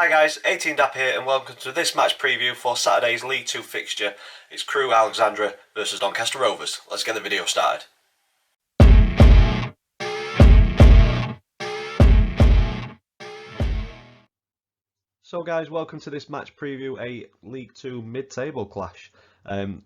Hi guys, 18dap here and welcome to this match preview for Saturday's League 2 fixture. It's Crewe Alexandra versus Doncaster Rovers. Let's get the video started. So guys, welcome to this match preview, a League 2 mid-table clash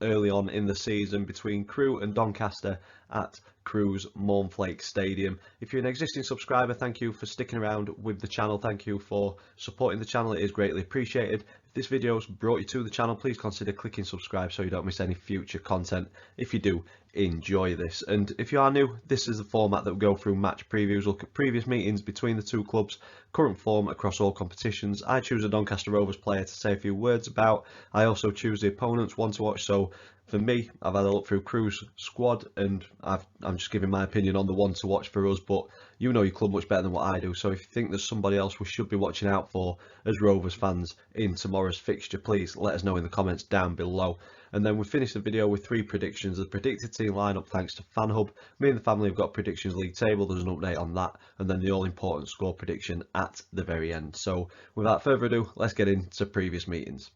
early on in the season between Crewe and Doncaster at Crewe's Mornflake Stadium. If you're an existing subscriber, thank you for sticking around with the channel. Thank you for supporting the channel. It is greatly appreciated. If this video has brought you to the channel, please consider clicking subscribe so you don't miss any future content. If you do, enjoy this. And if you are new, this is the format that we go through match previews, look at previous meetings between the two clubs, current form across all competitions. I choose a Doncaster Rovers player to say a few words about. I also choose the opponent's one to watch. So for me, I've had a look through Crewe's squad and I'm just giving my opinion on the one to watch for us, but you know your club much better than what I do. So if you think there's somebody else we should be watching out for as Rovers fans in tomorrow's fixture, please let us know in the comments down below. And then we finish the video with three predictions. The predicted team lineup thanks to FanHub. Me and the family have got predictions league table. There's an update on that. And then the all-important score prediction at the very end. So without further ado, let's get into previous meetings.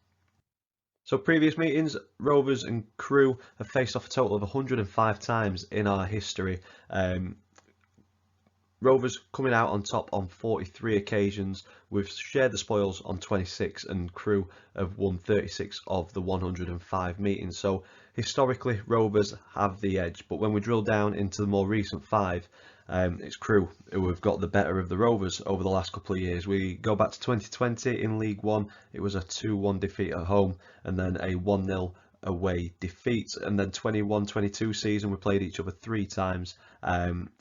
So previous meetings, Rovers and Crewe have faced off a total of 105 times in our history. Rovers coming out on top on 43 occasions. We've shared the spoils on 26 and Crewe have won 36 of the 105 meetings. So historically Rovers have the edge, but when we drill down into the more recent five, it's Crewe who have got the better of the Rovers over the last couple of years. We go back to 2020 in League 1, it was a 2-1 defeat at home and then a 1-0 away defeat, and then 21-22 season we played each other three times.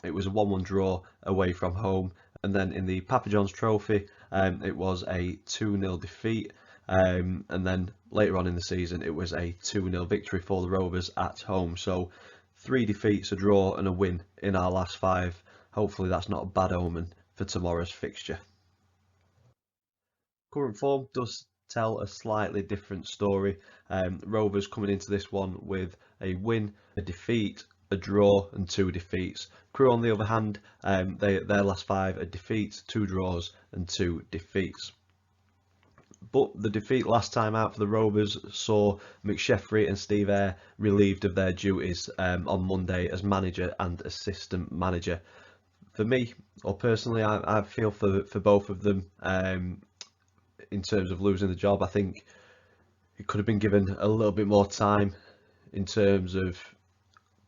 It was a 1-1 draw away from home, and then in the Papa John's Trophy it was a 2-0 defeat, and then later on in the season it was a 2-0 victory for the Rovers at home. So 3 defeats, a draw and a win in our last 5. Hopefully that's not a bad omen for tomorrow's fixture. Current form does tell a slightly different story. Rovers coming into this one with a win, a defeat, a draw and 2 defeats. Crewe on the other hand, their last 5 are defeats, 2 draws and 2 defeats. But the defeat last time out for the Rovers saw McSheffrey and Steve Eyre relieved of their duties on Monday as manager and assistant manager. For me, or personally, I feel for both of them. In terms of losing the job, I think it could have been given a little bit more time in terms of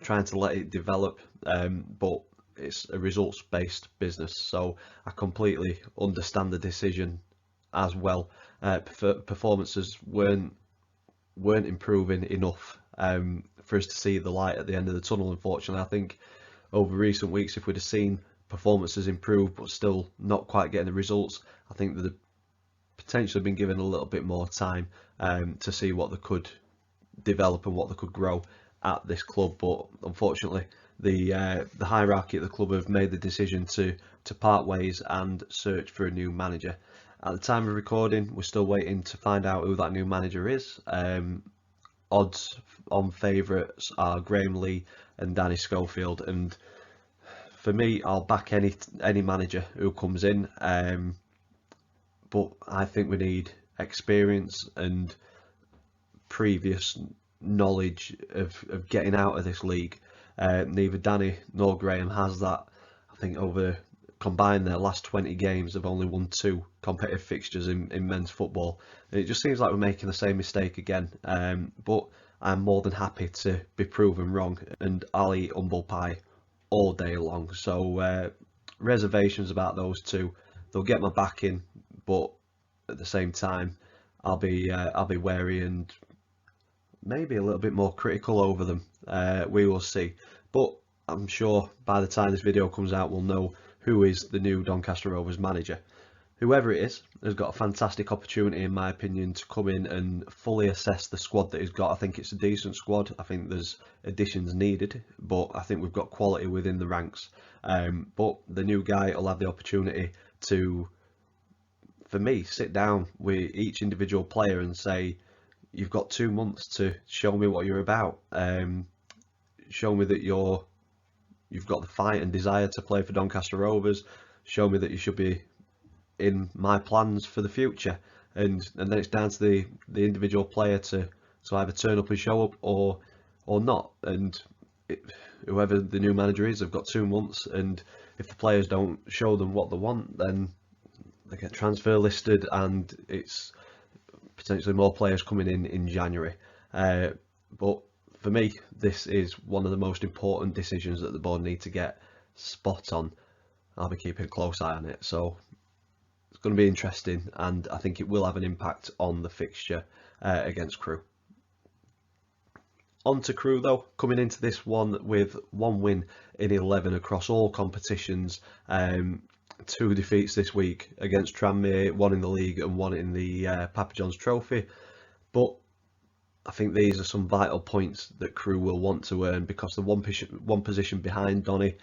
trying to let it develop, but it's a results-based business, so I completely understand the decision as well. Performances weren't improving enough for us to see the light at the end of the tunnel, unfortunately. I think over recent weeks, if we'd have seen performances improve but still not quite getting the results, I think that the potentially been given a little bit more time to see what they could develop and what they could grow at this club. But unfortunately, the hierarchy at the club have made the decision to part ways and search for a new manager. At the time of recording, we're still waiting to find out who that new manager is. Odds on favourites are Graham Lee and Danny Schofield, and for me, I'll back any manager who comes in. But I think we need experience and previous knowledge of getting out of this league. Neither Danny nor Graham has that. I think over combined their last 20 games have only won 2 competitive fixtures in men's football. And it just seems like we're making the same mistake again. But I'm more than happy to be proven wrong, and I'll eat humble pie all day long. So reservations about those two. They'll get my backing, but at the same time, I'll be wary and maybe a little bit more critical over them. We will see, but I'm sure by the time this video comes out, we'll know who is the new Doncaster Rovers manager. Whoever it is has got a fantastic opportunity, in my opinion, to come in and fully assess the squad that he's got. I think it's a decent squad. I think there's additions needed, but I think we've got quality within the ranks. But the new guy will have the opportunity to, for me, sit down with each individual player and say, you've got 2 months to show me what you're about. Show me that you've got the fight and desire to play for Doncaster Rovers. Show me that you should be in my plans for the future. And then it's down to the individual player to either turn up and show up or not. And whoever the new manager is, they've got 2 months, and if the players don't show them what they want, then they get transfer listed, and it's potentially more players coming in January. But for me, this is one of the most important decisions that the board need to get spot on. I'll be keeping a close eye on it, so it's going to be interesting, and I think it will have an impact on the fixture against Crewe. On to Crewe though, coming into this one with 1 win in 11 across all competitions, 2 defeats this week against Tranmere, 1 in the league and 1 in the Papa John's Trophy. But I think these are some vital points that Crewe will want to earn, because they're one position behind Donny,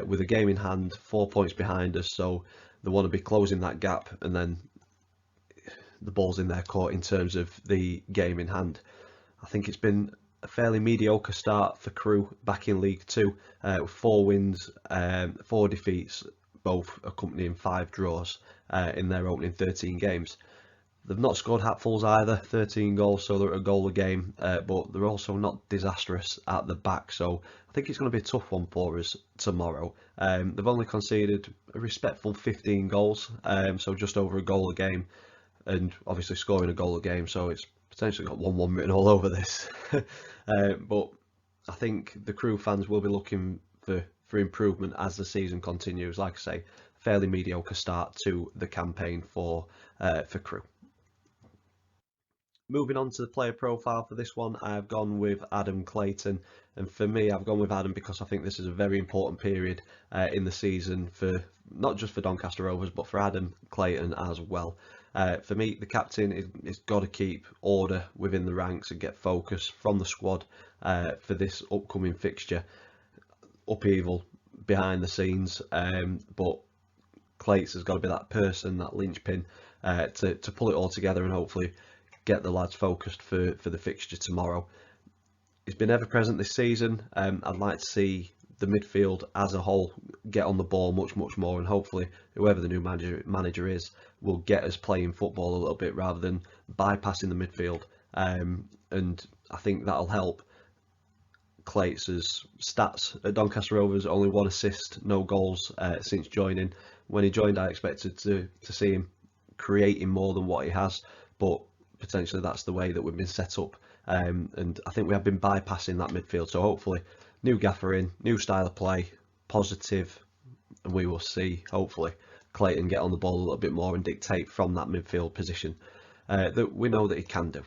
with a game in hand, 4 points behind us, so they want to be closing that gap, and then the ball's in their court in terms of the game in hand. I think it's been a fairly mediocre start for Crewe back in League Two, with 4 wins, 4 defeats, both accompanying 5 draws in their opening 13 games. They've not scored hatfuls either, 13 goals, so they're a goal a game, but they're also not disastrous at the back, so I think it's going to be a tough one for us tomorrow. They've only conceded a respectful 15 goals, so just over a goal a game, and obviously scoring a goal a game, so it's potentially got 1-1 written all over this. But I think the Crewe fans will be looking for improvement as the season continues. Like I say, fairly mediocre start to the campaign for Crewe. Moving on to the player profile for this one, I've gone with Adam Clayton, and for me, I've gone with Adam because I think this is a very important period in the season, for not just for Doncaster Rovers, but for Adam Clayton as well. For me, the captain is got to keep order within the ranks and get focus from the squad for this upcoming fixture. Upheaval behind the scenes, but Clayton has got to be that person, that linchpin, to pull it all together and hopefully get the lads focused for the fixture tomorrow. He's been ever present this season. I'd like to see the midfield as a whole get on the ball much more, and hopefully whoever the new manager is will get us playing football a little bit rather than bypassing the midfield, and I think that'll help. Clayton's stats at Doncaster Rovers: only 1 assist, no goals since joining. When he joined, I expected to see him creating more than what he has, but potentially that's the way that we've been set up, and I think we have been bypassing that midfield. So hopefully, new gaffer in, new style of play, positive, and we will see hopefully Clayton get on the ball a little bit more and dictate from that midfield position that we know that he can do.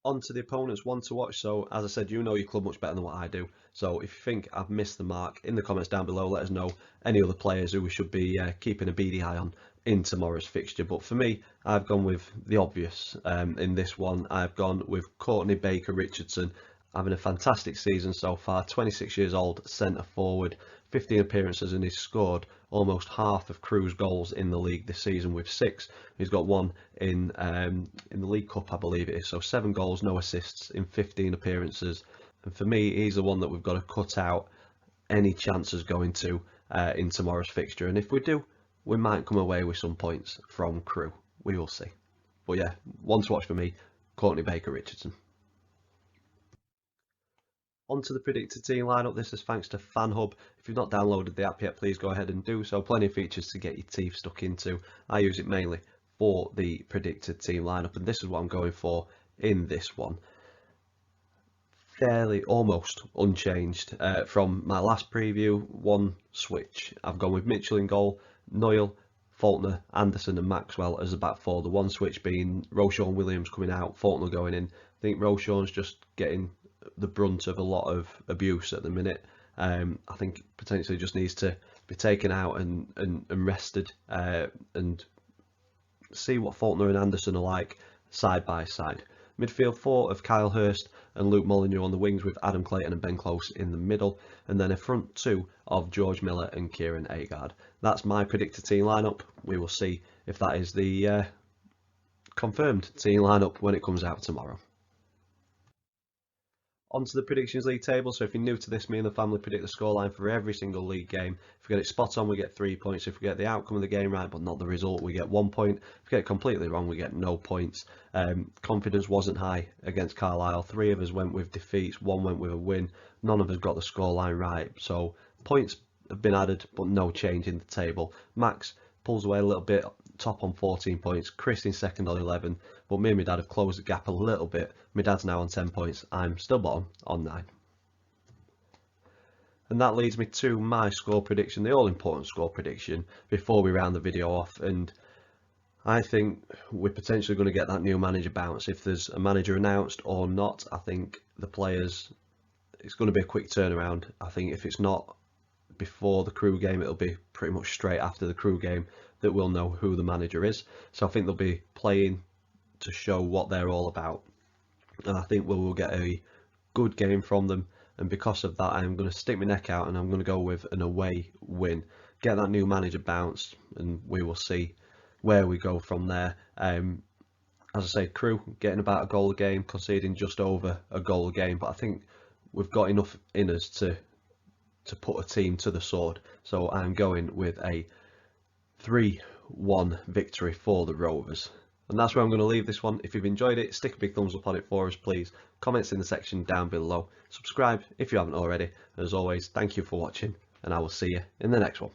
On to the opponents, one to watch. So as I said, you know your club much better than what I do, so if you think I've missed the mark, in the comments down below let us know any other players who we should be keeping a beady eye on in tomorrow's fixture. But for me, I've gone with the obvious in this one. I've gone with Courtney Baker-Richardson, having a fantastic season so far. 26 years old, centre forward, 15 appearances, and he's scored almost half of Crewe's goals in the league this season with 6. He's got 1 in the League Cup, I believe it is. So 7 goals, no assists in 15 appearances. And for me, he's the one that we've got to cut out any chances going to in tomorrow's fixture. And if we do, we might come away with some points from Crewe. We will see. But yeah, one to watch for me, Courtney Baker-Richardson. On to the predicted team lineup. This is thanks to FanHub. If you've not downloaded the app yet, please go ahead and do so. Plenty of features to get your teeth stuck into. I use it mainly for the predicted team lineup, and this is what I'm going for in this one. Fairly almost unchanged from my last preview. 1 switch. I've gone with Mitchell in goal, Noyle, Faulkner, Anderson and Maxwell as the back 4. The 1 switch being Roshan Williams coming out, Faulkner going in. I think Roshan's just getting the brunt of a lot of abuse at the minute. I think potentially just needs to be taken out and rested, and see what Faulkner and Anderson are like side by side. Midfield 4 of Kyle Hurst and Luke Molyneux on the wings, with Adam Clayton and Ben Close in the middle, and then a front 2 of George Miller and Kieran Agard. That's my predicted team lineup. We will see if that is the confirmed team lineup when it comes out tomorrow. Onto the Predictions League table. So if you're new to this, me and the family predict the scoreline for every single league game. If we get it spot on, we get 3 points. If we get the outcome of the game right, but not the result, we get 1 point. If we get it completely wrong, we get no points. Confidence wasn't high against Carlisle. 3 of us went with defeats, 1 went with a win. None of us got the scoreline right. So points have been added, but no change in the table. Max pulls away a little bit, top on 14 points. Chris in second on 11, but me and my dad have closed the gap a little bit. My dad's now on 10 points. I'm still bottom on 9. And that leads me to my score prediction, the all-important score prediction, before we round the video off. And I think we're potentially going to get that new manager bounce. If there's a manager announced or not, I think the players, it's going to be a quick turnaround. I think if it's not before the Crewe game, it'll be pretty much straight after the Crewe game that we'll know who the manager is. So I think they'll be playing to show what they're all about, and I think we will get a good game from them. And because of that, I'm going to stick my neck out and I'm going to go with an away win, get that new manager bounced, and we will see where we go from there. As I say, Crewe getting about a goal a game, conceding just over a goal a game, but I think we've got enough in us to put a team to the sword. So I'm going with a 3-1 victory for the Rovers. And that's where I'm going to leave this one. If you've enjoyed it, stick a big thumbs up on it for us, please. Comments in the section down below. Subscribe if you haven't already. And as always, thank you for watching, and I will see you in the next one.